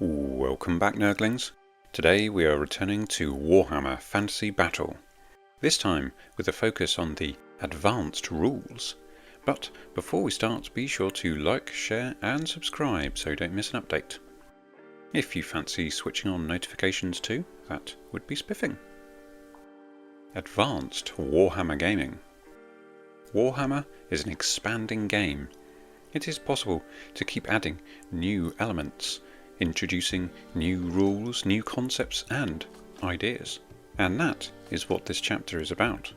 Welcome back, Nerglings. Today we are returning to Warhammer Fantasy Battle, this time with a focus on the advanced rules. But before we start, be sure to like, share and subscribe so you don't miss an update. If you fancy switching on notifications too, that would be spiffing. Advanced Warhammer Gaming. Warhammer is an expanding game. It is possible to keep adding new elements, introducing new rules, new concepts and ideas. And that is what this chapter is about.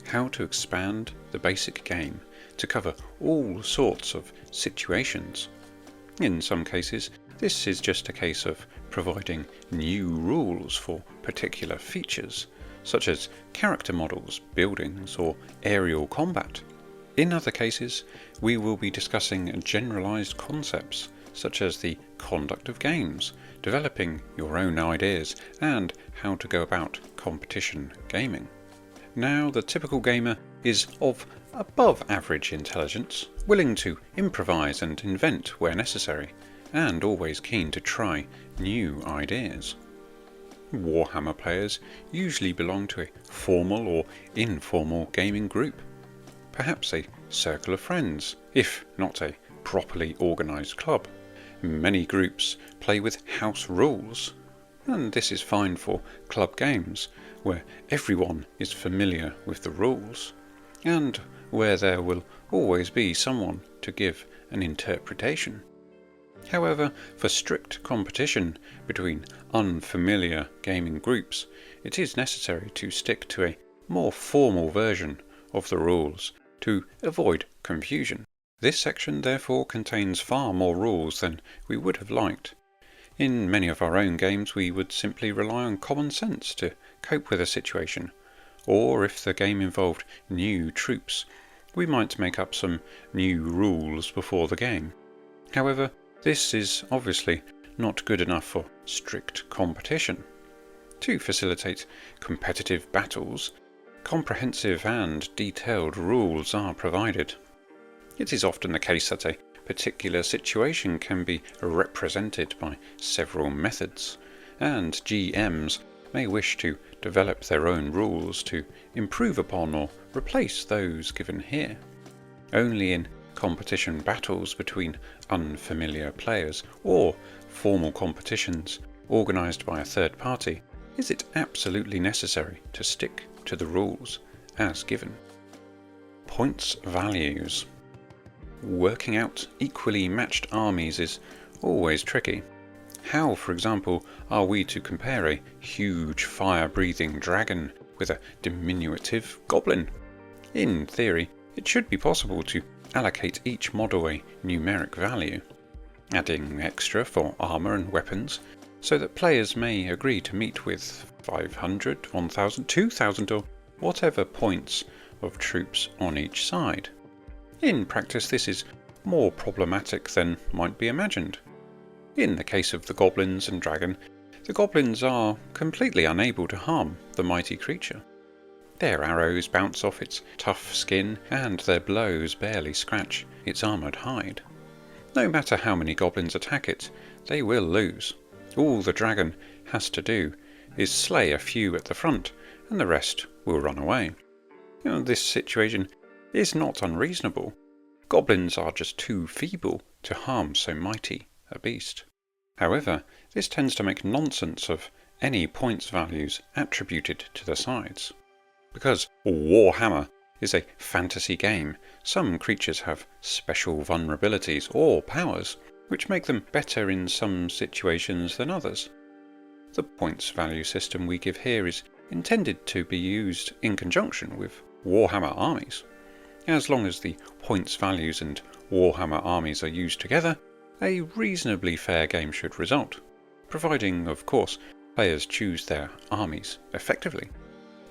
How to expand the basic game to cover all sorts of situations. In some cases, this is just a case of providing new rules for particular features, such as character models, buildings, or aerial combat. In other cases, we will be discussing generalized concepts, such as the conduct of games, developing your own ideas, and how to go about competition gaming. Now, the typical gamer is of above average intelligence, willing to improvise and invent where necessary, and always keen to try new ideas. Warhammer players usually belong to a formal or informal gaming group, perhaps a circle of friends, if not a properly organised club. Many groups play with house rules, and this is fine for club games, where everyone is familiar with the rules, and where there will always be someone to give an interpretation. However, for strict competition between unfamiliar gaming groups, it is necessary to stick to a more formal version of the rules to avoid confusion. This section therefore contains far more rules than we would have liked. In many of our own games we would simply rely on common sense to cope with a situation, or if the game involved new troops, we might make up some new rules before the game. However, this is obviously not good enough for strict competition. To facilitate competitive battles, comprehensive and detailed rules are provided. It is often the case that a particular situation can be represented by several methods, and GMs may wish to develop their own rules to improve upon or replace those given here. Only in competition battles between unfamiliar players or formal competitions organised by a third party is it absolutely necessary to stick to the rules as given. Points values. Working out equally matched armies is always tricky. How, for example, are we to compare a huge fire-breathing dragon with a diminutive goblin? In theory, it should be possible to allocate each model a numeric value, adding extra for armour and weapons, so that players may agree to meet with 500, 1000, 2000 or whatever points of troops on each side. In practice, this is more problematic than might be imagined. In the case of the goblins and dragon, the goblins are completely unable to harm the mighty creature. Their arrows bounce off its tough skin, and their blows barely scratch its armoured hide. No matter how many goblins attack it, they will lose. All the dragon has to do is slay a few at the front, and the rest will run away. This situation is not unreasonable. Goblins are just too feeble to harm so mighty a beast. However, this tends to make nonsense of any points values attributed to the sides. Because Warhammer is a fantasy game, some creatures have special vulnerabilities or powers, which make them better in some situations than others. The points value system we give here is intended to be used in conjunction with Warhammer armies. As long as the points values and Warhammer armies are used together, a reasonably fair game should result, providing, of course, players choose their armies effectively.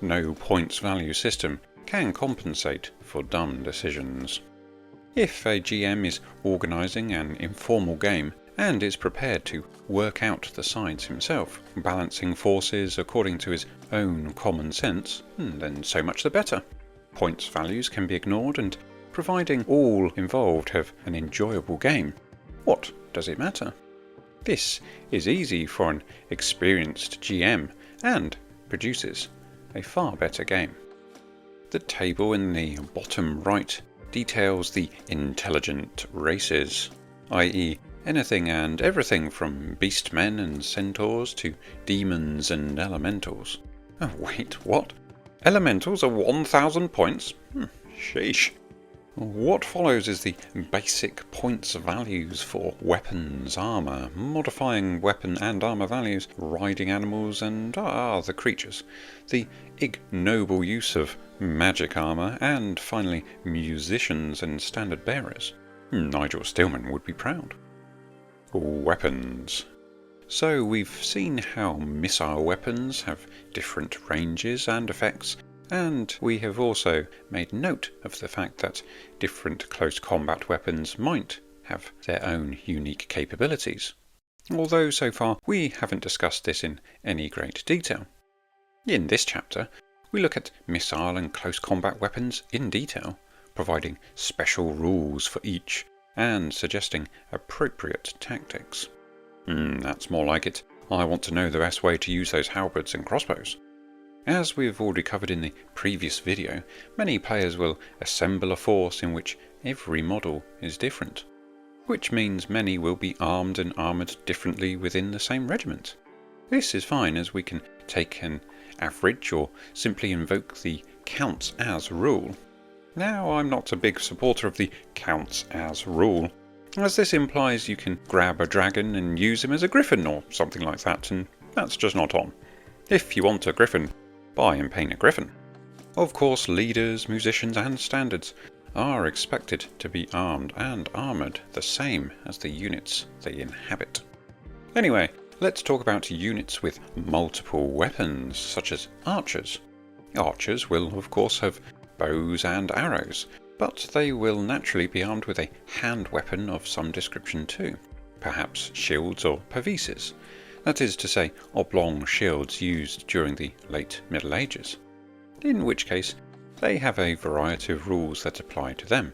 No points value system can compensate for dumb decisions. If a GM is organising an informal game and is prepared to work out the sides himself, balancing forces according to his own common sense, then so much the better. Points values can be ignored, and providing all involved have an enjoyable game, what does it matter? This is easy for an experienced GM and produces a far better game. The table in the bottom right details the intelligent races, i.e. anything and everything from beastmen and centaurs to demons and elementals. Oh wait, what? Elementals are 1000 points? Sheesh. What follows is the basic points values for weapons, armour, modifying weapon and armour values, riding animals and other creatures, the ignoble use of magic armour, and finally musicians and standard bearers. Nigel Stillman would be proud. Weapons. So we've seen how missile weapons have different ranges and effects, and we have also made note of the fact that different close combat weapons might have their own unique capabilities, although so far we haven't discussed this in any great detail. In this chapter, we look at missile and close combat weapons in detail, providing special rules for each and suggesting appropriate tactics. That's more like it. I want to know the best way to use those halberds and crossbows. As we've already covered in the previous video, many players will assemble a force in which every model is different, which means many will be armed and armoured differently within the same regiment. This is fine, as we can take an average or simply invoke the counts as rule. Now, I'm not a big supporter of the counts as rule, as this implies you can grab a dragon and use him as a griffin or something like that, and that's just not on. If you want a griffin, buy and paint a griffin. Of course, leaders, musicians and standards are expected to be armed and armoured the same as the units they inhabit. Anyway, let's talk about units with multiple weapons, such as archers. Archers will of course have bows and arrows, but they will naturally be armed with a hand weapon of some description too, perhaps shields or pavises. That is to say, oblong shields used during the late Middle Ages, in which case they have a variety of rules that apply to them.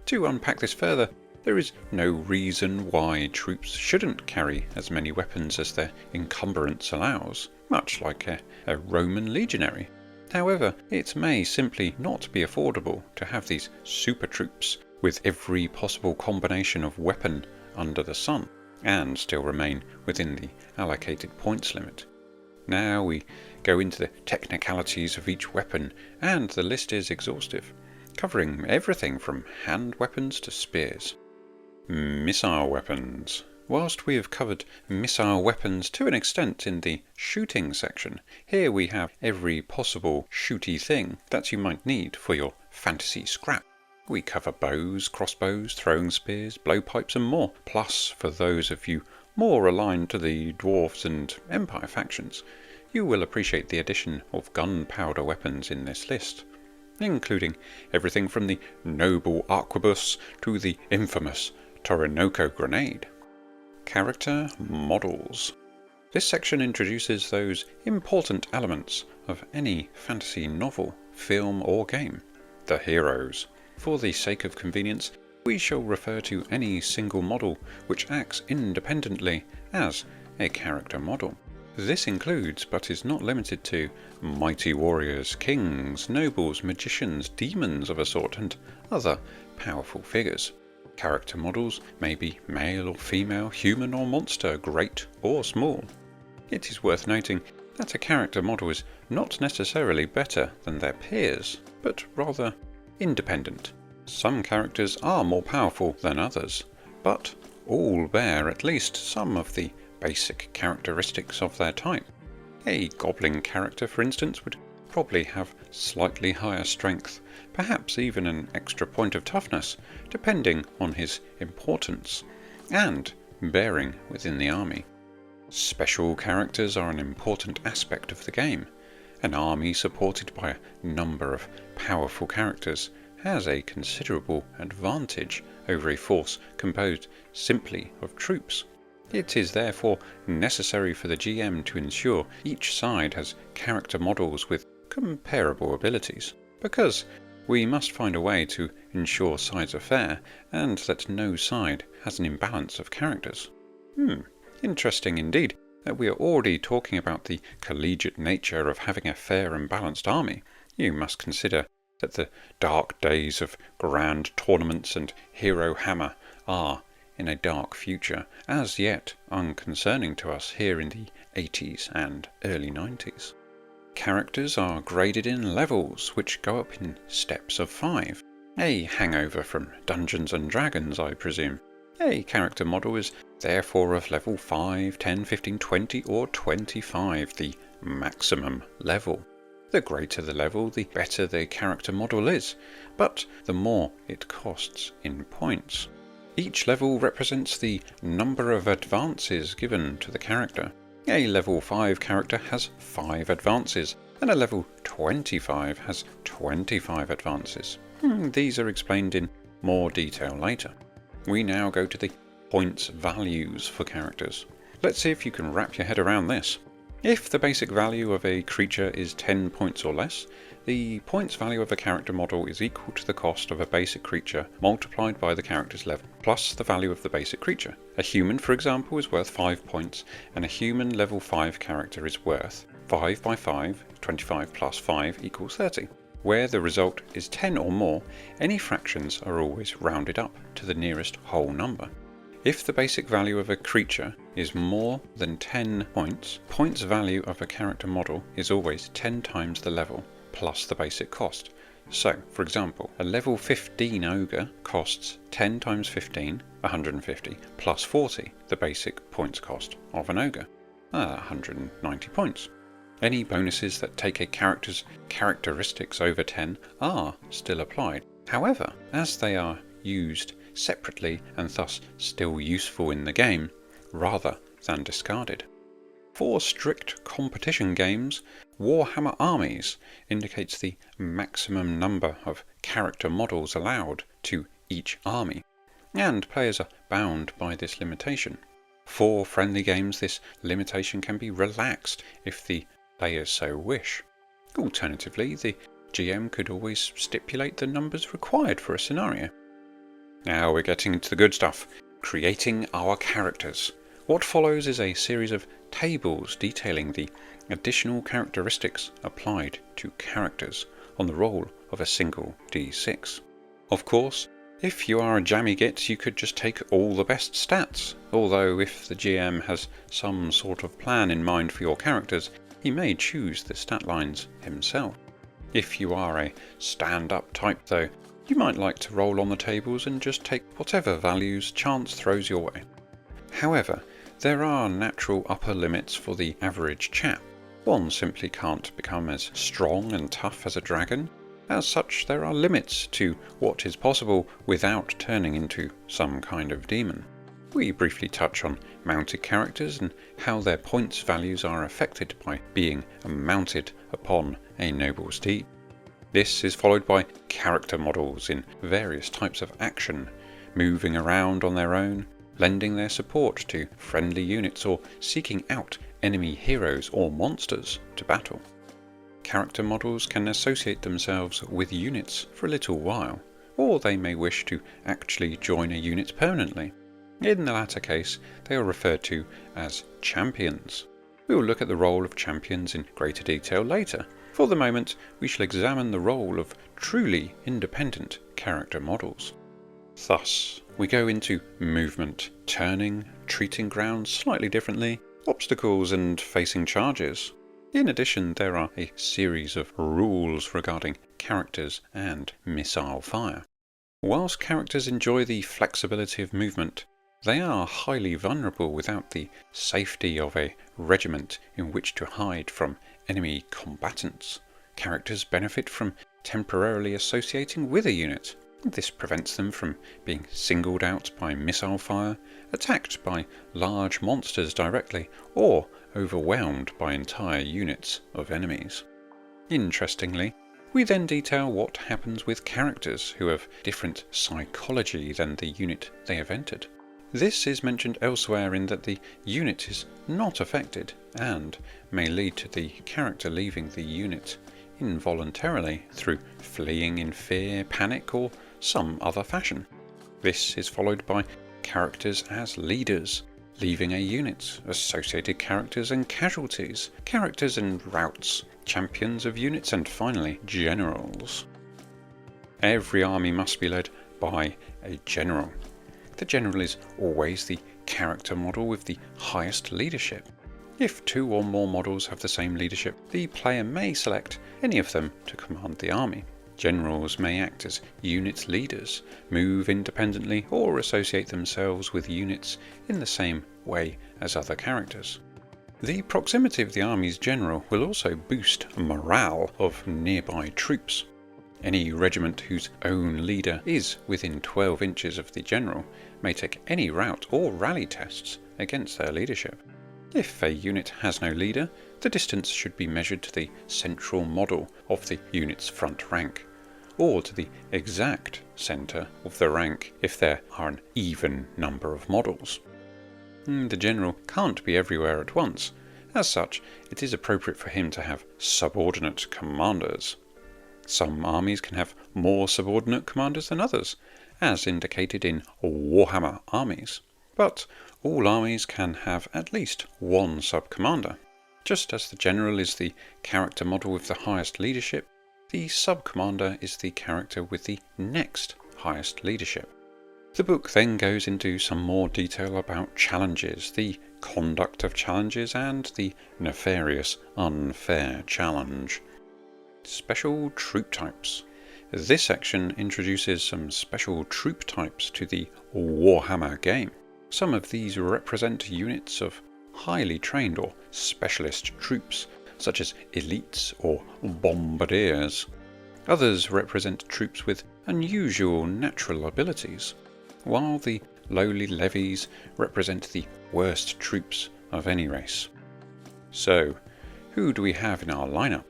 To unpack this further, there is no reason why troops shouldn't carry as many weapons as their encumbrance allows, much like a Roman legionary. However, it may simply not be affordable to have these super troops with every possible combination of weapon under the sun, and still remain within the allocated points limit. Now we go into the technicalities of each weapon, and the list is exhaustive, covering everything from hand weapons to spears. Missile weapons. Whilst we have covered missile weapons to an extent in the shooting section, here we have every possible shooty thing that you might need for your fantasy scrap. We cover bows, crossbows, throwing spears, blowpipes and more, plus for those of you more aligned to the dwarves and empire factions, you will appreciate the addition of gunpowder weapons in this list, including everything from the noble arquebus to the infamous Torinoko grenade. Character models. This section introduces those important elements of any fantasy novel, film or game, the heroes. For the sake of convenience, we shall refer to any single model which acts independently as a character model. This includes, but is not limited to, mighty warriors, kings, nobles, magicians, demons of a sort, and other powerful figures. Character models may be male or female, human or monster, great or small. It is worth noting that a character model is not necessarily better than their peers, but rather independent. Some characters are more powerful than others, but all bear at least some of the basic characteristics of their type. A goblin character, for instance, would probably have slightly higher strength, perhaps even an extra point of toughness, depending on his importance and bearing within the army. Special characters are an important aspect of the game. An army supported by a number of powerful characters has a considerable advantage over a force composed simply of troops. It is therefore necessary for the GM to ensure each side has character models with comparable abilities, because we must find a way to ensure sides are fair and that no side has an imbalance of characters. Interesting indeed that we are already talking about the collegiate nature of having a fair and balanced army. You must consider that the dark days of grand tournaments and hero hammer are in a dark future, as yet unconcerning to us here in the 80s and early 90s. Characters are graded in levels, which go up in steps of 5. A hangover from Dungeons and Dragons, I presume. A character model is therefore of level 5, 10, 15, 20 or 25, the maximum level. The greater the level, the better the character model is, but the more it costs in points. Each level represents the number of advances given to the character. A level 5 character has 5 advances, and a level 25 has 25 advances. These are explained in more detail later. We now go to the points values for characters. Let's see if you can wrap your head around this. If the basic value of a creature is 10 points or less, the points value of a character model is equal to the cost of a basic creature multiplied by the character's level, plus the value of the basic creature. A human, for example, is worth 5 points, and a human level 5 character is worth 5 by 5, 25 plus 5 equals 30. Where the result is 10 or more, any fractions are always rounded up to the nearest whole number. If the basic value of a creature is more than 10 points, points value of a character model is always 10 times the level plus the basic cost. So, for example, a level 15 ogre costs 10 times 15, 150, plus 40, the basic points cost of an ogre, 190 points. Any bonuses that take a character's characteristics over 10 are still applied. However, as they are used separately and thus still useful in the game, rather than discarded. For strict competition games, Warhammer Armies indicates the maximum number of character models allowed to each army, and players are bound by this limitation. For friendly games, this limitation can be relaxed if the players so wish. Alternatively, the GM could always stipulate the numbers required for a scenario. Now we're getting into the good stuff, creating our characters. What follows is a series of tables detailing the additional characteristics applied to characters on the roll of a single d6. Of course, if you are a jammy git, you could just take all the best stats, although if the GM has some sort of plan in mind for your characters, he may choose the stat lines himself. If you are a stand-up type though, you might like to roll on the tables and just take whatever values chance throws your way. However, there are natural upper limits for the average chap. One simply can't become as strong and tough as a dragon. As such, there are limits to what is possible without turning into some kind of demon. We briefly touch on mounted characters and how their points values are affected by being mounted upon a noble steed. This is followed by character models in various types of action, moving around on their own, lending their support to friendly units or seeking out enemy heroes or monsters to battle. Character models can associate themselves with units for a little while, or they may wish to actually join a unit permanently. In the latter case, they are referred to as champions. We will look at the role of champions in greater detail later. For the moment, we shall examine the role of truly independent character models. Thus, we go into movement, turning, treating ground slightly differently, obstacles and facing charges. In addition, there are a series of rules regarding characters and missile fire. Whilst characters enjoy the flexibility of movement, they are highly vulnerable without the safety of a regiment in which to hide from enemy combatants. Characters benefit from temporarily associating with a unit. This prevents them from being singled out by missile fire, attacked by large monsters directly, or overwhelmed by entire units of enemies. Interestingly, we then detail what happens with characters who have different psychology than the unit they have entered. This is mentioned elsewhere in that the unit is not affected and may lead to the character leaving the unit involuntarily through fleeing in fear, panic, or some other fashion. This is followed by characters as leaders. leaving a unit, associated characters and casualties, characters and routes, champions of units, and finally generals. Every army must be led by a general. The general is always the character model with the highest leadership. If 2 or more models have the same leadership, the player may select any of them to command the army. Generals may act as unit leaders, move independently, or associate themselves with units in the same way as other characters. The proximity of the army's general will also boost morale of nearby troops. Any regiment whose own leader is within 12 inches of the general may take any route or rally tests against their leadership. If a unit has no leader, the distance should be measured to the central model of the unit's front rank, or to the exact centre of the rank if there are an even number of models. The general can't be everywhere at once. As such, it is appropriate for him to have subordinate commanders. Some armies can have more subordinate commanders than others, as indicated in Warhammer armies. But all armies can have at least one sub-commander. Just as the general is the character model with the highest leadership, the sub-commander is the character with the next highest leadership. The book then goes into some more detail about challenges, the conduct of challenges, and the nefarious unfair challenge. Special troop types. This section introduces some special troop types to the Warhammer game. Some of these represent units of highly trained or specialist troops, such as elites or bombardiers. Others represent troops with unusual natural abilities, while the lowly levies represent the worst troops of any race. So, who do we have in our lineup?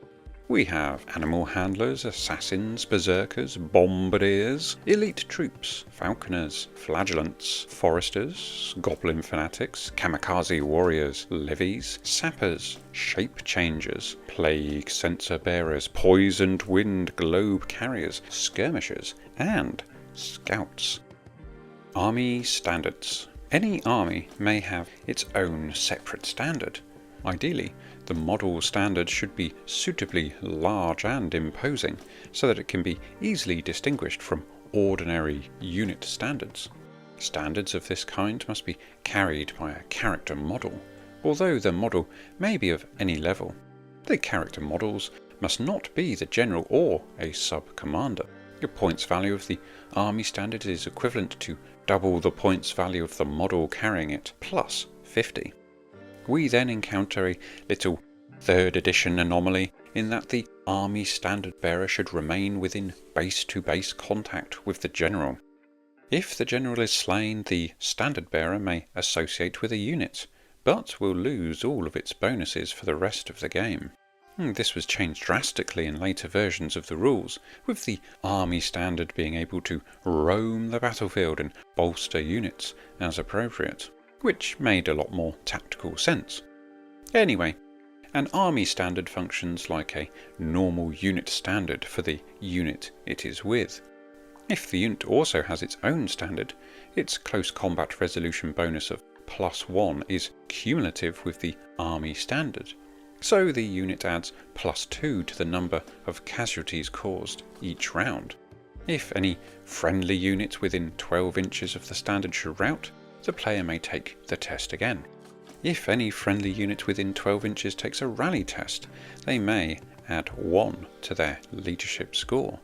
We have animal handlers, assassins, berserkers, bombardiers, elite troops, falconers, flagellants, foresters, goblin fanatics, kamikaze warriors, levies, sappers, shape changers, plague sensor bearers, poisoned wind globe carriers, skirmishers, and scouts. Army standards. Any army may have its own separate standard. Ideally, the model standard should be suitably large and imposing so that it can be easily distinguished from ordinary unit standards. Standards of this kind must be carried by a character model, although the model may be of any level. The character models must not be the general or a sub-commander. The points value of the army standard is equivalent to double the points value of the model carrying it, plus 50. We then encounter a little 3rd edition anomaly in that the army standard bearer should remain within base-to-base contact with the general. If the general is slain, the standard bearer may associate with a unit, but will lose all of its bonuses for the rest of the game. This was changed drastically in later versions of the rules, with the army standard being able to roam the battlefield and bolster units as appropriate, which made a lot more tactical sense. Anyway, an army standard functions like a normal unit standard for the unit it is with. If the unit also has its own standard, its close combat resolution bonus of +1 is cumulative with the army standard, so the unit adds +2 to the number of casualties caused each round. If any friendly unit within 12 inches of the standard should rout, the player may take the test again. If any friendly unit within 12 inches takes a rally test, they may add 1 to their leadership score.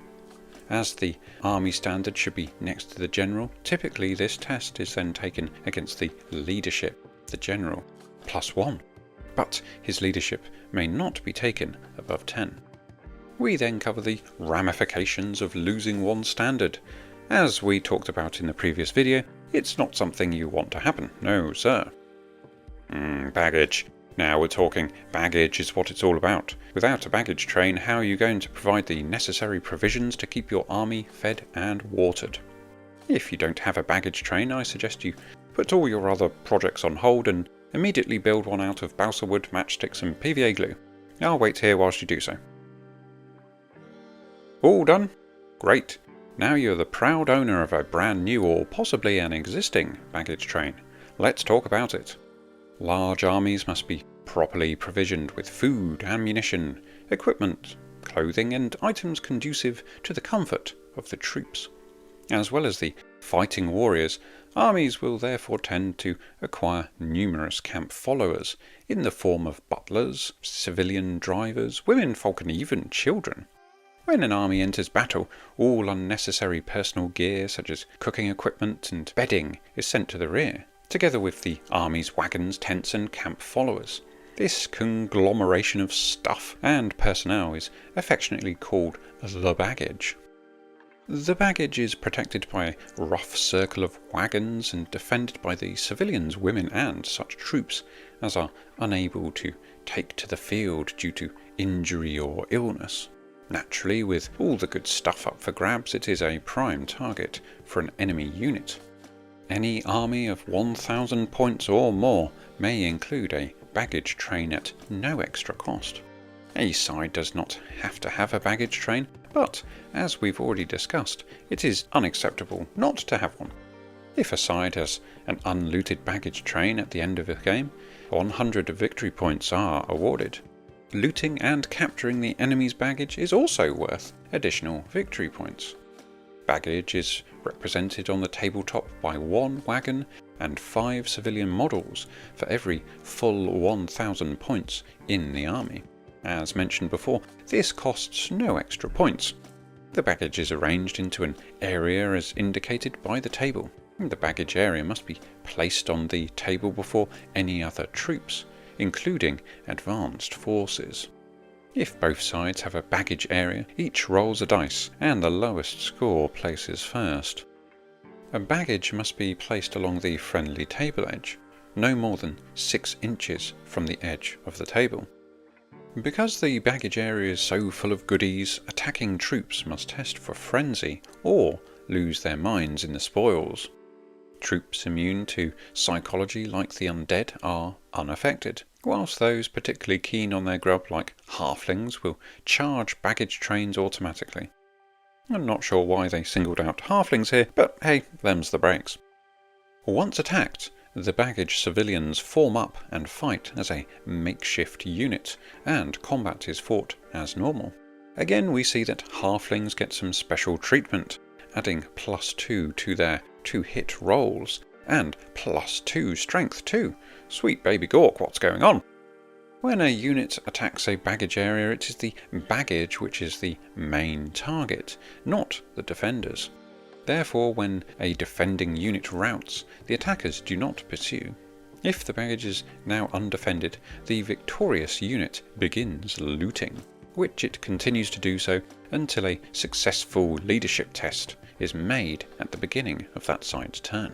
As the army standard should be next to the general, typically this test is then taken against the leadership of the general, +1, but his leadership may not be taken above 10. We then cover the ramifications of losing one standard. As we talked about in the previous video, it's not something you want to happen, no sir. Baggage. Now we're talking. Baggage is what it's all about. Without a baggage train, how are you going to provide the necessary provisions to keep your army fed and watered? If you don't have a baggage train, I suggest you put all your other projects on hold and immediately build one out of balsa wood, matchsticks and PVA glue. I'll wait here whilst you do so. All done? Great. Now you're the proud owner of a brand new or possibly an existing baggage train. let's talk about it. Large armies must be properly provisioned with food, ammunition, equipment, clothing, and items conducive to the comfort of the troops. As well as the fighting warriors, armies will therefore tend to acquire numerous camp followers in the form of butlers, civilian drivers, women, folk, and even children. When an army enters battle, all unnecessary personal gear such as cooking equipment and bedding is sent to the rear, together with the army's wagons, tents, and camp followers. This conglomeration of stuff and personnel is affectionately called the baggage. The baggage is protected by a rough circle of wagons and defended by the civilians, women, and such troops as are unable to take to the field due to injury or illness. Naturally, with all the good stuff up for grabs, it is a prime target for an enemy unit. Any army of 1,000 points or more may include a baggage train at no extra cost. A side does not have to have a baggage train, but, as we've already discussed, it is unacceptable not to have one. If a side has an unlooted baggage train at the end of a game, 100 victory points are awarded. Looting and capturing the enemy's baggage is also worth additional victory points. Baggage is represented on the tabletop by 1 wagon and 5 civilian models for every full 1,000 points in the army. As mentioned before, this costs no extra points. The baggage is arranged into an area as indicated by the table. The baggage area must be placed on the table before any other troops, including advanced forces. If both sides have a baggage area, each rolls a dice, and the lowest score places first. A baggage must be placed along the friendly table edge, no more than 6 inches from the edge of the table. Because the baggage area is so full of goodies, attacking troops must test for frenzy or lose their minds in the spoils. Troops immune to psychology like the undead are unaffected, whilst those particularly keen on their grub like halflings will charge baggage trains automatically. I'm not sure why they singled out halflings here, but hey, them's the breaks. Once attacked, the baggage civilians form up and fight as a makeshift unit, and combat is fought as normal. Again, we see that halflings get some special treatment, adding +2 to their 2-hit rolls, and +2 strength too. Sweet baby Gork, what's going on? When a unit attacks a baggage area, it is the baggage which is the main target, not the defenders. Therefore, when a defending unit routs, the attackers do not pursue. If the baggage is now undefended, the victorious unit begins looting, which it continues to do so until a successful leadership test is made at the beginning of that side's turn.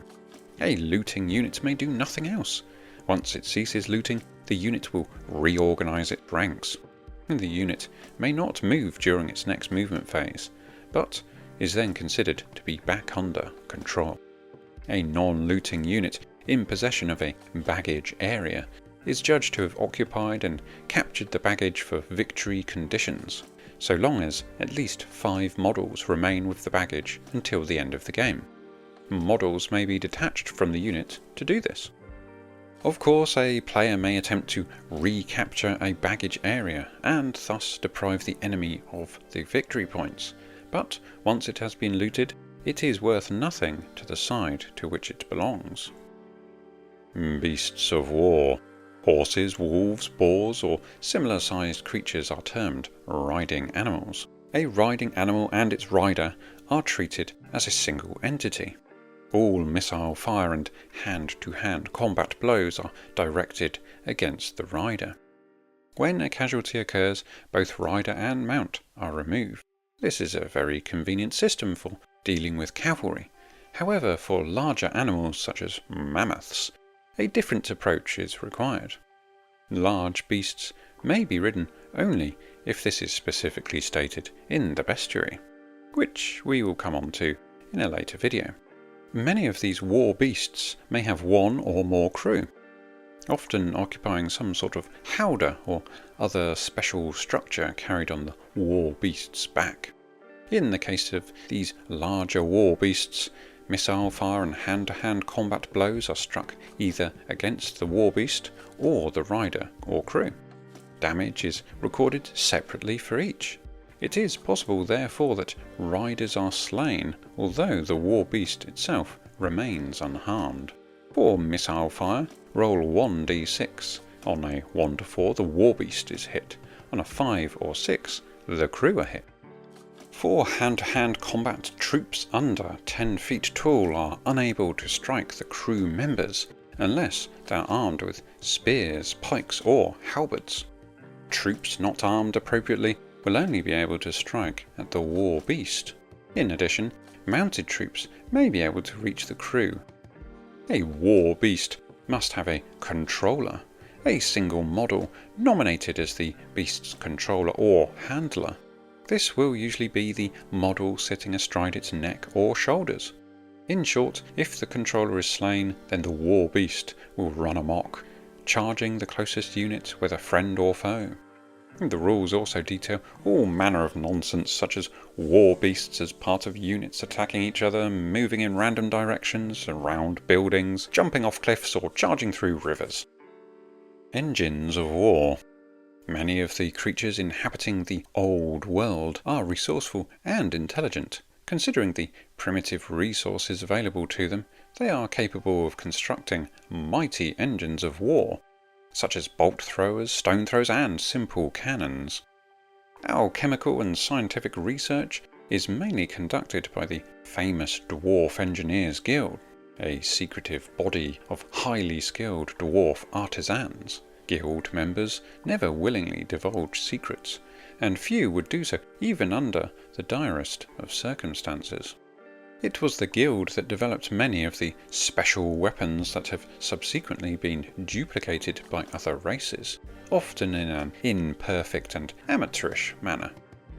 A looting unit may do nothing else. Once it ceases looting, the unit will reorganize its ranks. The unit may not move during its next movement phase, but is then considered to be back under control. A non-looting unit in possession of a baggage area is judged to have occupied and captured the baggage for victory conditions, so long as at least 5 models remain with the baggage until the end of the game. Models may be detached from the unit to do this. Of course, a player may attempt to recapture a baggage area and thus deprive the enemy of the victory points, but once it has been looted, it is worth nothing to the side to which it belongs. Beasts of war. Horses, wolves, boars, or similar sized creatures are termed riding animals. A riding animal and its rider are treated as a single entity. All missile fire and hand-to-hand combat blows are directed against the rider. When a casualty occurs, both rider and mount are removed. This is a very convenient system for dealing with cavalry. However, for larger animals such as mammoths, a different approach is required. Large beasts may be ridden only if this is specifically stated in the bestiary, which we will come on to in a later video. Many of these war beasts may have 1 or more crew, often occupying some sort of howdah or other special structure carried on the war beast's back. In the case of these larger war beasts, missile fire and hand-to-hand combat blows are struck either against the warbeast or the rider or crew. Damage is recorded separately for each. It is possible therefore that riders are slain, although the warbeast itself remains unharmed. For missile fire, roll 1d6. On a 1 to 4 the warbeast is hit. On a 5 or 6 the crew are hit. For hand-to-hand combat, troops under 10 feet tall are unable to strike the crew members unless they are armed with spears, pikes or halberds. Troops not armed appropriately will only be able to strike at the war beast. In addition, mounted troops may be able to reach the crew. A war beast must have a controller, a single model nominated as the beast's controller or handler. This will usually be the model sitting astride its neck or shoulders. In short, if the controller is slain, then the war beast will run amok, charging the closest unit, whether friend or foe. The rules also detail all manner of nonsense, such as war beasts as part of units attacking each other, moving in random directions, around buildings, jumping off cliffs or charging through rivers. Engines of war. Many of the creatures inhabiting the old world are resourceful and intelligent. Considering the primitive resources available to them, they are capable of constructing mighty engines of war, such as bolt throwers, stone throwers and simple cannons. Alchemical and scientific research is mainly conducted by the famous Dwarf Engineers Guild, a secretive body of highly skilled dwarf artisans. Guild members never willingly divulge secrets, and few would do so even under the direst of circumstances. It was the guild that developed many of the special weapons that have subsequently been duplicated by other races, often in an imperfect and amateurish manner.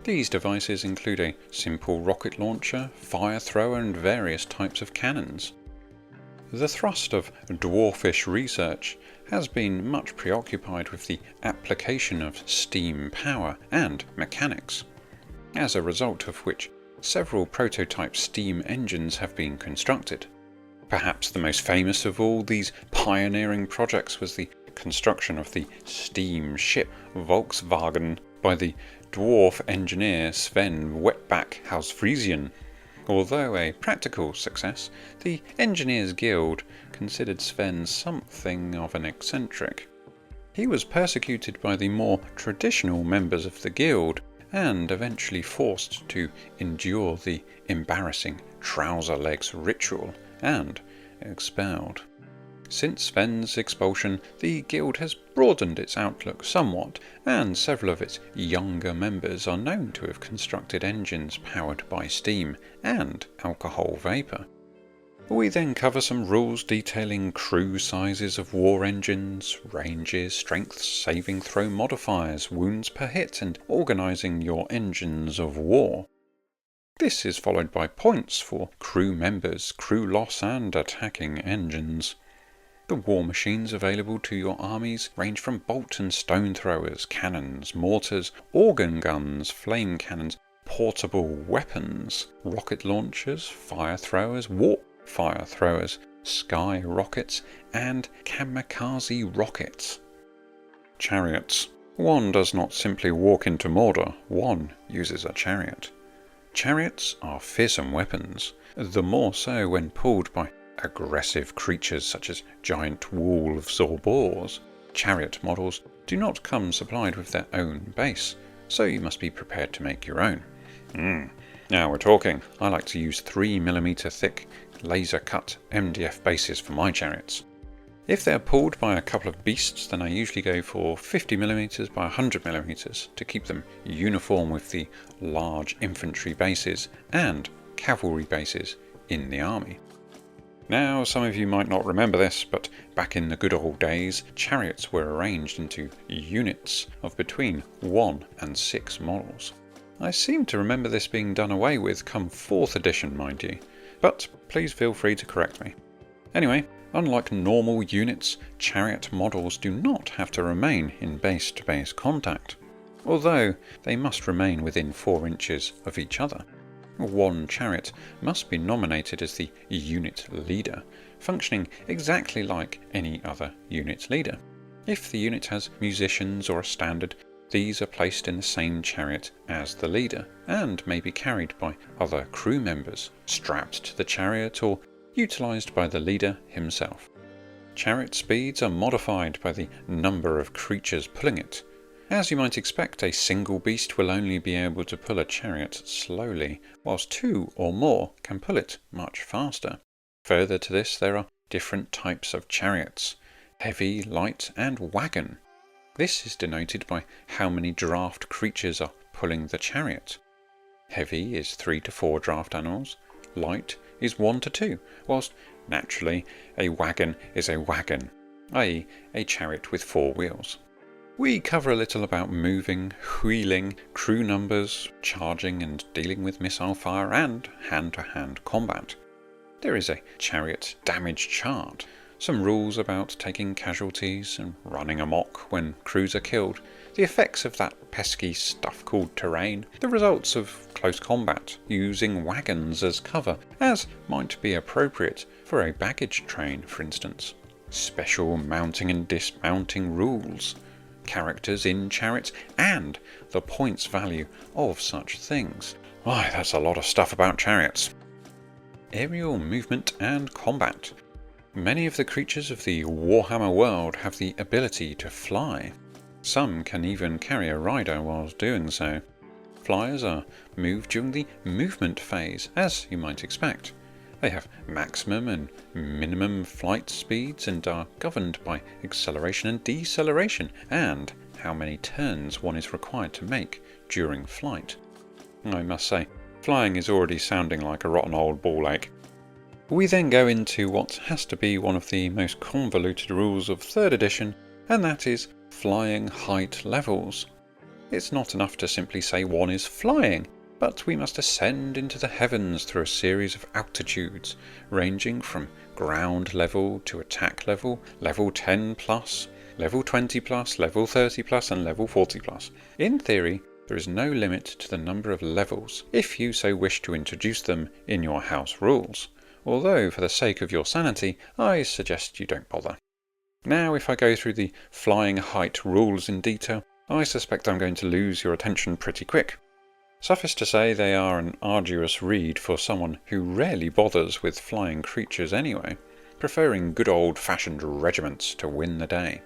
These devices include a simple rocket launcher, fire thrower and various types of cannons. The thrust of dwarfish research has been much preoccupied with the application of steam power and mechanics, as a result of which several prototype steam engines have been constructed. Perhaps the most famous of all these pioneering projects was the construction of the steam ship Volkswagen by the dwarf engineer Sven Wetback Hausfriesian. Although a practical success, the Engineers Guild considered Sven something of an eccentric. He was persecuted by the more traditional members of the guild and eventually forced to endure the embarrassing trouser legs ritual and expelled. Since Sven's expulsion, the guild has broadened its outlook somewhat, and several of its younger members are known to have constructed engines powered by steam and alcohol vapour. We then cover some rules detailing crew sizes of war engines, ranges, strengths, saving throw modifiers, wounds per hit, and organising your engines of war. This is followed by points for crew members, crew loss and attacking engines. The war machines available to your armies range from bolt and stone throwers, cannons, mortars, organ guns, flame cannons, portable weapons, rocket launchers, fire throwers, warp fire throwers, sky rockets, and kamikaze rockets. Chariots. One does not simply walk into Mordor, one uses a chariot. Chariots are fearsome weapons, the more so when pulled by aggressive creatures such as giant wolves or boars. Chariot models do not come supplied with their own base, so you must be prepared to make your own. Now we're talking. I like to use 3mm thick laser cut MDF bases for my chariots. If they're pulled by a couple of beasts, then I usually go for 50mm by 100mm to keep them uniform with the large infantry bases and cavalry bases in the army. Now, some of you might not remember this, but back in the good old days, chariots were arranged into units of between 1 and 6 models. I seem to remember this being done away with come 4th edition, mind you, but please feel free to correct me. Anyway, unlike normal units, chariot models do not have to remain in base-to-base contact, although they must remain within 4 inches of each other. One chariot must be nominated as the unit leader, functioning exactly like any other unit leader. If the unit has musicians or a standard, these are placed in the same chariot as the leader, and may be carried by other crew members, strapped to the chariot, or utilised by the leader himself. Chariot speeds are modified by the number of creatures pulling it. As you might expect, a single beast will only be able to pull a chariot slowly, whilst two or more can pull it much faster. Further to this, there are different types of chariots: heavy, light, and wagon. This is denoted by how many draft creatures are pulling the chariot. Heavy is 3 to 4 draft animals, light is 1 to 2, whilst naturally a wagon is a wagon, i.e. a chariot with 4 wheels. We cover a little about moving, wheeling, crew numbers, charging and dealing with missile fire, and hand-to-hand combat. There is a chariot damage chart, some rules about taking casualties and running amok when crews are killed, the effects of that pesky stuff called terrain, the results of close combat, using wagons as cover, as might be appropriate for a baggage train for instance, special mounting and dismounting rules, characters in chariots, and the points value of such things. Why, that's a lot of stuff about chariots. Aerial movement and combat. Many of the creatures of the Warhammer world have the ability to fly. Some can even carry a rider whilst doing so. Flyers are moved during the movement phase, as you might expect. They have maximum and minimum flight speeds and are governed by acceleration and deceleration, and how many turns one is required to make during flight. I must say, flying is already sounding like a rotten old ball ache. We then go into what has to be one of the most convoluted rules of 3rd edition, and that is flying height levels. It's not enough to simply say one is flying, but we must ascend into the heavens through a series of altitudes, ranging from ground level to attack level, level 10 plus, level 20 plus, level 30 plus, and level 40 plus. In theory, there is no limit to the number of levels, if you so wish to introduce them in your house rules. Although, for the sake of your sanity, I suggest you don't bother. Now, if I go through the flying height rules in detail, I suspect I'm going to lose your attention pretty quick. Suffice to say, they are an arduous read for someone who rarely bothers with flying creatures anyway, preferring good old-fashioned regiments to win the day.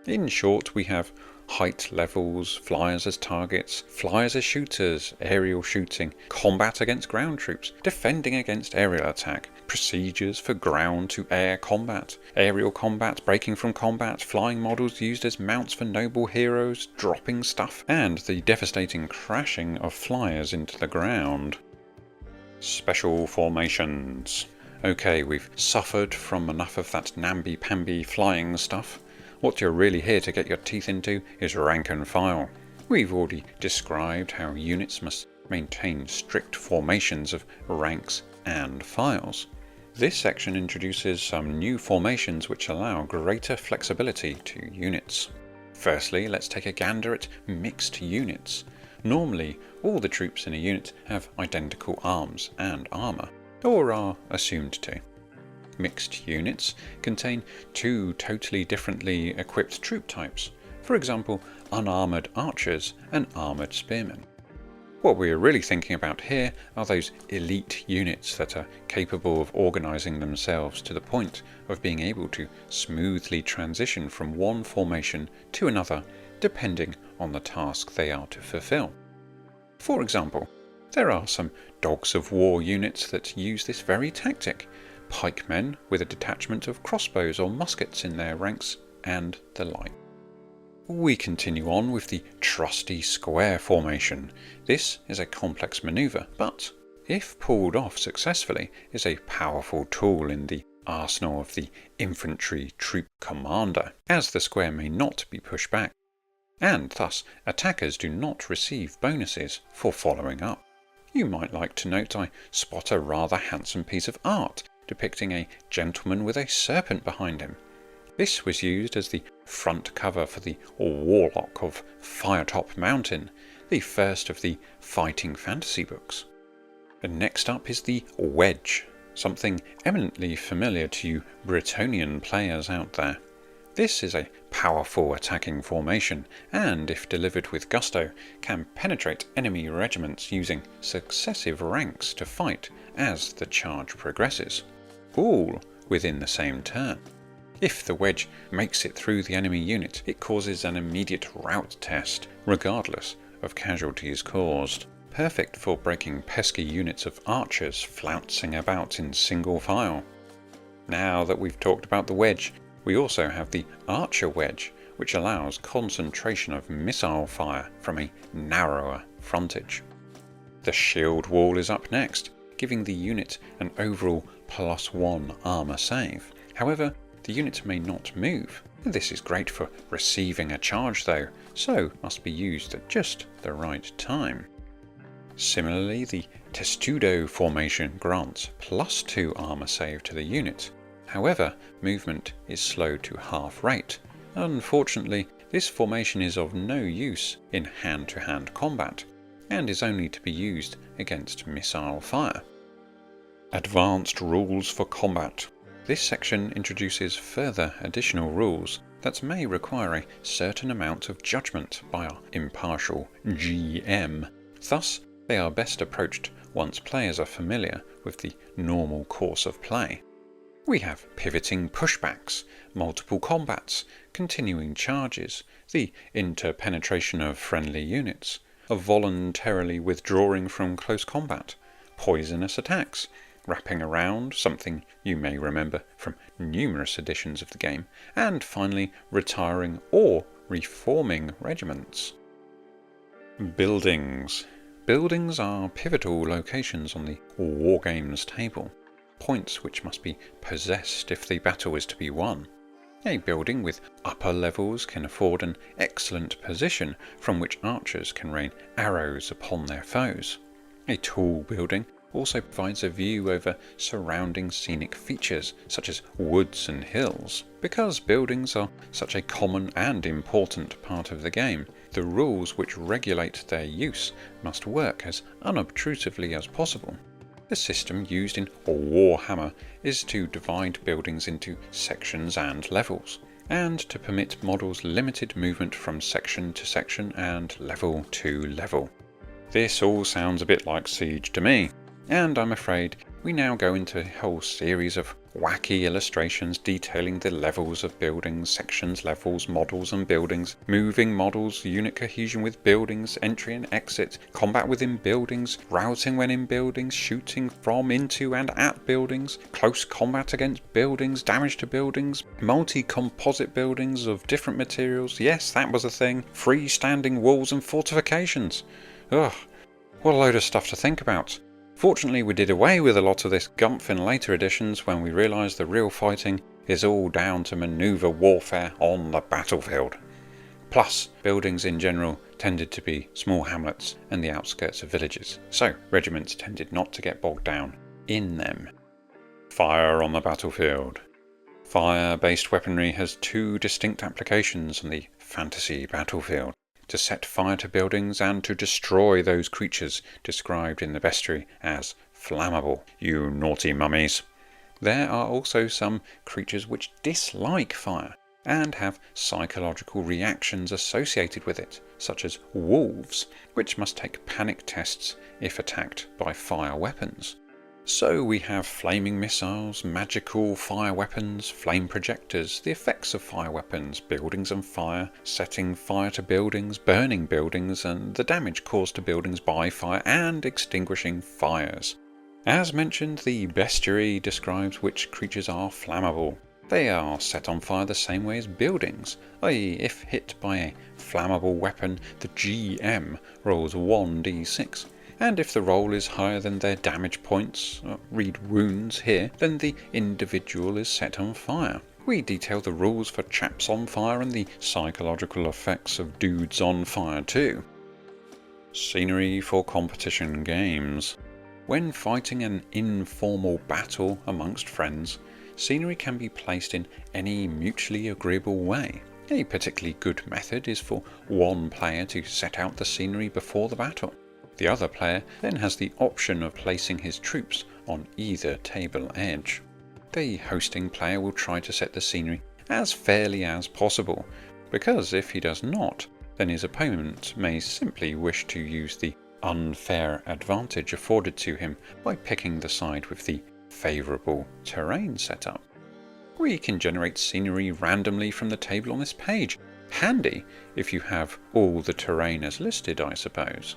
In short, we have height levels, flyers as targets, flyers as shooters, aerial shooting, combat against ground troops, defending against aerial attack, procedures for ground to air combat, aerial combat, breaking from combat, flying models used as mounts for noble heroes, dropping stuff, and the devastating crashing of flyers into the ground. Special formations. Okay, we've suffered from enough of that namby-pamby flying stuff. What you're really here to get your teeth into is rank and file. We've already described how units must maintain strict formations of ranks and files. This section introduces some new formations which allow greater flexibility to units. Firstly, let's take a gander at mixed units. Normally, all the troops in a unit have identical arms and armour, or are assumed to. Mixed units contain 2 totally differently equipped troop types, for example, unarmoured archers and armoured spearmen. What we are really thinking about here are those elite units that are capable of organising themselves to the point of being able to smoothly transition from one formation to another depending on the task they are to fulfill. For example, there are some dogs of war units that use this very tactic, pikemen with a detachment of crossbows or muskets in their ranks, and the like. We continue on with the trusty square formation. This is a complex manoeuvre, but if pulled off successfully, is a powerful tool in the arsenal of the infantry troop commander, as the square may not be pushed back, and thus attackers do not receive bonuses for following up. You might like to note I spot a rather handsome piece of art depicting a gentleman with a serpent behind him. This was used as the front cover for the Warlock of Firetop Mountain, the first of the fighting fantasy books. And next up is the wedge, something eminently familiar to you Bretonnian players out there. This is a powerful attacking formation, and if delivered with gusto, can penetrate enemy regiments using successive ranks to fight as the charge progresses, all within the same turn. If the wedge makes it through the enemy unit, it causes an immediate rout test, regardless of casualties caused. Perfect for breaking pesky units of archers flouncing about in single file. Now that we've talked about the wedge, we also have the archer wedge, which allows concentration of missile fire from a narrower frontage. The shield wall is up next, giving the unit an overall +1 armor save. However, the unit may not move. This is great for receiving a charge though, so must be used at just the right time. Similarly, the testudo formation grants +2 armor save to the unit. However, movement is slowed to half rate. Unfortunately, this formation is of no use in hand-to-hand combat, and is only to be used against missile fire. Advanced rules for combat. This section introduces further additional rules that may require a certain amount of judgment by our impartial GM. Thus, they are best approached once players are familiar with the normal course of play. We have pivoting pushbacks, multiple combats, continuing charges, the interpenetration of friendly units, a voluntarily withdrawing from close combat, poisonous attacks, wrapping around, something you may remember from numerous editions of the game, and finally retiring or reforming regiments. Buildings. Buildings are pivotal locations on the Wargames table, points which must be possessed if the battle is to be won. A building with upper levels can afford an excellent position from which archers can rain arrows upon their foes. A tall building also provides a view over surrounding scenic features such as woods and hills. Because buildings are such a common and important part of the game, the rules which regulate their use must work as unobtrusively as possible. The system used in Warhammer is to divide buildings into sections and levels, and to permit models limited movement from section to section and level to level. This all sounds a bit like Siege to me, and I'm afraid we now go into a whole series of wacky illustrations detailing the levels of buildings, sections, levels, models and buildings, moving models, unit cohesion with buildings, entry and exit, combat within buildings, routing when in buildings, shooting from, into and at buildings, close combat against buildings, damage to buildings, multi-composite buildings of different materials, yes, that was a thing, freestanding walls and fortifications. Ugh, what a load of stuff to think about. Fortunately, we did away with a lot of this gumph in later editions when we realised the real fighting is all down to manoeuvre warfare on the battlefield. Plus, buildings in general tended to be small hamlets and the outskirts of villages, so regiments tended not to get bogged down in them. Fire on the battlefield. Fire-based weaponry has two distinct applications on the fantasy battlefield: to set fire to buildings and to destroy those creatures described in the bestiary as flammable, you naughty mummies. There are also some creatures which dislike fire and have psychological reactions associated with it, such as wolves, which must take panic tests if attacked by fire weapons. So we have flaming missiles, magical fire weapons, flame projectors, the effects of fire weapons, buildings on fire, setting fire to buildings, burning buildings, and the damage caused to buildings by fire, and extinguishing fires. As mentioned, the bestiary describes which creatures are flammable. They are set on fire the same way as buildings, i.e. if hit by a flammable weapon, the GM rolls 1d6. And if the roll is higher than their damage points, read wounds here, then the individual is set on fire. We detail the rules for chaps on fire and the psychological effects of dudes on fire too. Scenery for competition games. When fighting an informal battle amongst friends, scenery can be placed in any mutually agreeable way. A particularly good method is for one player to set out the scenery before the battle. The other player then has the option of placing his troops on either table edge. The hosting player will try to set the scenery as fairly as possible, because if he does not, then his opponent may simply wish to use the unfair advantage afforded to him by picking the side with the favourable terrain setup. We can generate scenery randomly from the table on this page. Handy if you have all the terrain as listed, I suppose.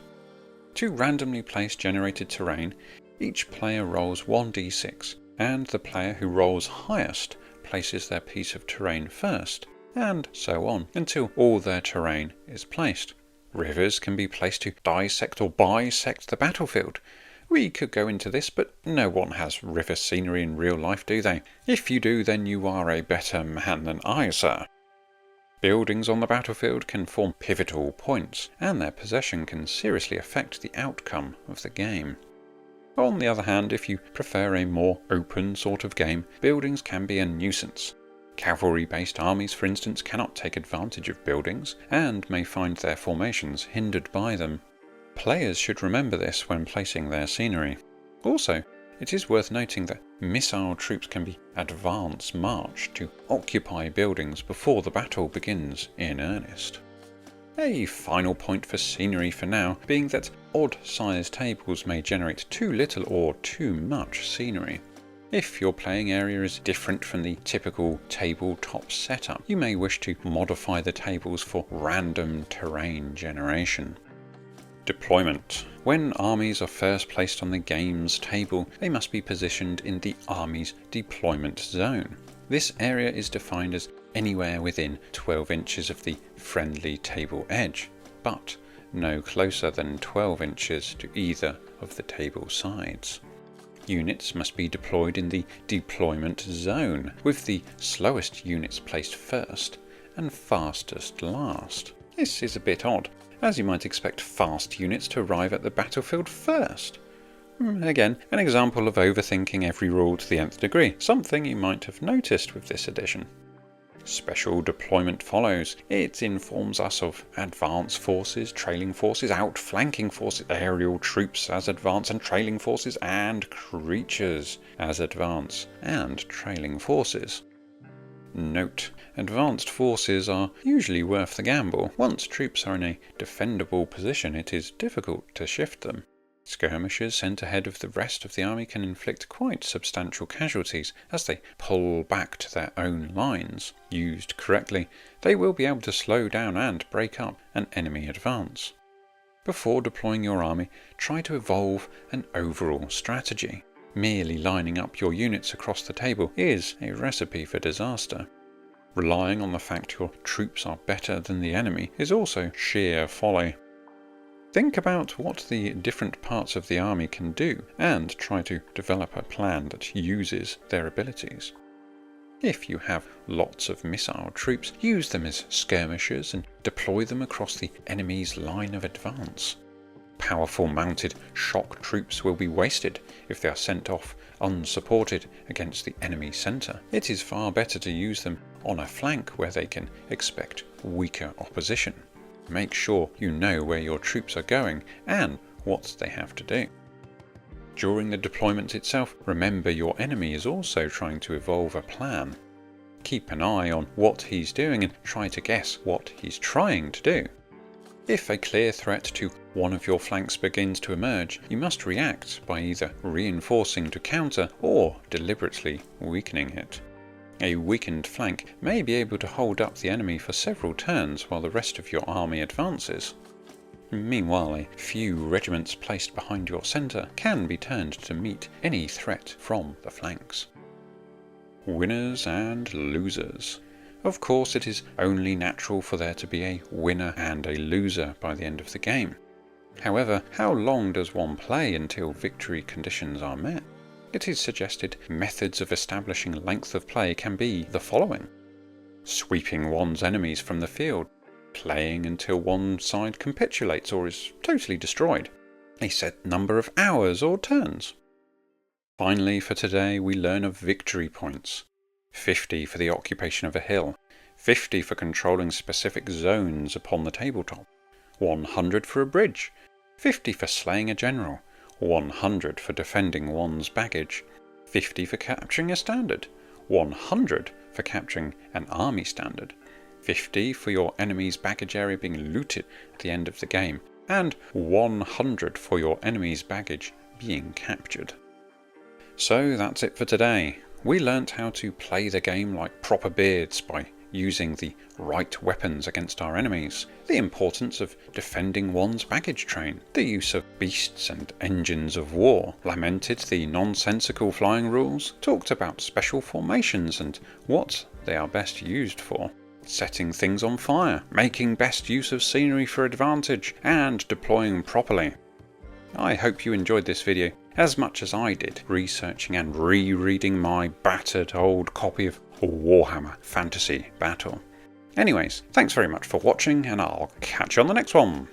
To randomly place generated terrain, each player rolls 1d6, and the player who rolls highest places their piece of terrain first, and so on until all their terrain is placed. Rivers can be placed to dissect or bisect the battlefield. We could go into this, but no one has river scenery in real life, do they? If you do, then you are a better man than I, sir. Buildings on the battlefield can form pivotal points, and their possession can seriously affect the outcome of the game. On the other hand, if you prefer a more open sort of game, buildings can be a nuisance. Cavalry-based armies, for instance, cannot take advantage of buildings, and may find their formations hindered by them. Players should remember this when placing their scenery. Also, it is worth noting that missile troops can be advance marched to occupy buildings before the battle begins in earnest. A final point for scenery for now being that odd-sized tables may generate too little or too much scenery. If your playing area is different from the typical tabletop setup, you may wish to modify the tables for random terrain generation. Deployment. When armies are first placed on the game's table, they must be positioned in the army's deployment zone. This area is defined as anywhere within 12 inches of the friendly table edge, but no closer than 12 inches to either of the table sides. Units must be deployed in the deployment zone, with the slowest units placed first and fastest last. This is a bit odd, as you might expect fast units to arrive at the battlefield first. Again, an example of overthinking every rule to the nth degree, something you might have noticed with this edition. Special deployment follows. It informs us of advance forces, trailing forces, outflanking forces, aerial troops as advance and trailing forces, and creatures as advance and trailing forces. Note: advanced forces are usually worth the gamble. Once troops are in a defendable position, it is difficult to shift them. Skirmishers sent ahead of the rest of the army can inflict quite substantial casualties as they pull back to their own lines. Used correctly, they will be able to slow down and break up an enemy advance. Before deploying your army, try to evolve an overall strategy. Merely lining up your units across the table is a recipe for disaster. Relying on the fact your troops are better than the enemy is also sheer folly. Think about what the different parts of the army can do, and try to develop a plan that uses their abilities. If you have lots of missile troops, use them as skirmishers and deploy them across the enemy's line of advance. Powerful mounted shock troops will be wasted if they are sent off unsupported against the enemy centre. It is far better to use them on a flank where they can expect weaker opposition. Make sure you know where your troops are going and what they have to do. During the deployment itself, remember your enemy is also trying to evolve a plan. Keep an eye on what he's doing and try to guess what he's trying to do. If a clear threat to one of your flanks begins to emerge, you must react by either reinforcing to counter or deliberately weakening it. A weakened flank may be able to hold up the enemy for several turns while the rest of your army advances. Meanwhile, a few regiments placed behind your centre can be turned to meet any threat from the flanks. Winners and losers. Of course, it is only natural for there to be a winner and a loser by the end of the game. However, how long does one play until victory conditions are met? It is suggested methods of establishing length of play can be the following: sweeping one's enemies from the field, playing until one side capitulates or is totally destroyed, a set number of hours or turns. Finally, for today, we learn of victory points. 50 for the occupation of a hill, 50 for controlling specific zones upon the tabletop, 100 for a bridge, 50 for slaying a general, 100 for defending one's baggage, 50 for capturing a standard, 100 for capturing an army standard, 50 for your enemy's baggage area being looted at the end of the game, and 100 for your enemy's baggage being captured. So that's it for today. We learnt how to play the game like proper beards by using the right weapons against our enemies, the importance of defending one's baggage train, the use of beasts and engines of war, lamented the nonsensical flying rules, talked about special formations and what they are best used for, setting things on fire, making best use of scenery for advantage, and deploying properly. I hope you enjoyed this video as much as I did researching and rereading my battered old copy of Warhammer Fantasy Battle. Anyways, thanks very much for watching, and I'll catch you on the next one.